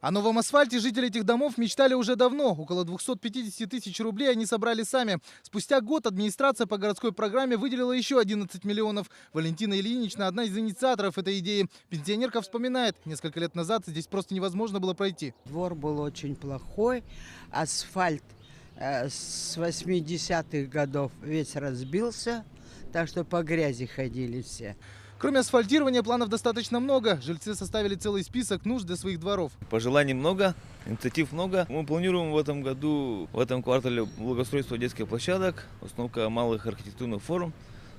О новом асфальте жители этих домов мечтали уже давно. Около 250 тысяч рублей они собрали сами. Спустя год администрация по городской программе выделила еще 11 миллионов. Валентина Ильинична – одна из инициаторов этой идеи. Пенсионерка вспоминает, несколько лет назад здесь просто невозможно было пройти. Двор был очень плохой, асфальт с 80-х годов весь разбился, так что по грязи ходили все. Кроме асфальтирования, планов достаточно много. Жильцы составили целый список нужд для своих дворов. Пожеланий много, инициатив много. Мы планируем в этом году, в этом квартале благоустройство детских площадок, установка малых архитектурных форм,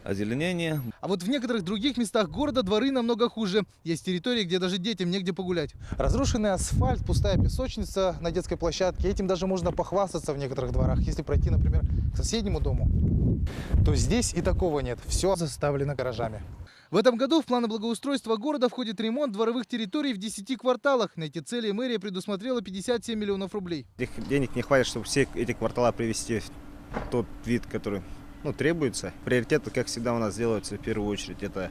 озеленение. А вот в некоторых других местах города дворы намного хуже. Есть территории, где даже детям негде погулять. Разрушенный асфальт, пустая песочница на детской площадке. Этим даже можно похвастаться в некоторых дворах. Если пройти, например, к соседнему дому, то здесь и такого нет. Все заставлено гаражами. В этом году в планы благоустройства города входит ремонт дворовых территорий в 10 кварталах. На эти цели мэрия предусмотрела 57 миллионов рублей. Этих денег не хватит, чтобы все эти квартала привести в тот вид, который требуется. Приоритеты, как всегда, у нас делаются в первую очередь. Это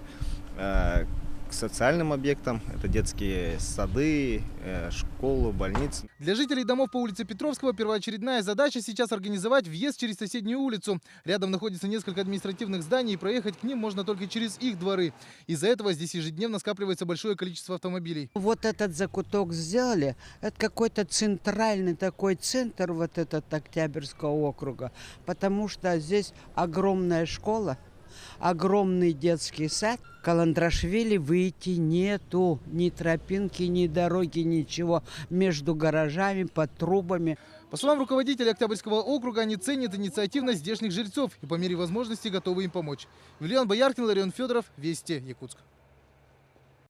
к социальным объектам, это детские сады, школы, больницы. Для жителей домов по улице Петровского первоочередная задача сейчас организовать въезд через соседнюю улицу. Рядом находится несколько административных зданий, и проехать к ним можно только через их дворы. Из-за этого здесь ежедневно скапливается большое количество автомобилей. Вот этот закуток сделали, это какой-то центральный такой центр вот этот Октябрьского округа, потому что здесь огромная школа, огромный детский сад. Каландрашвили выйти нету, ни тропинки, ни дороги, ничего между гаражами, под трубами. По словам руководителя Октябрьского округа, они ценят инициативность здешних жильцов и по мере возможности готовы им помочь. Юлиан Бояркин, Ларион Федоров, Вести, Якутск.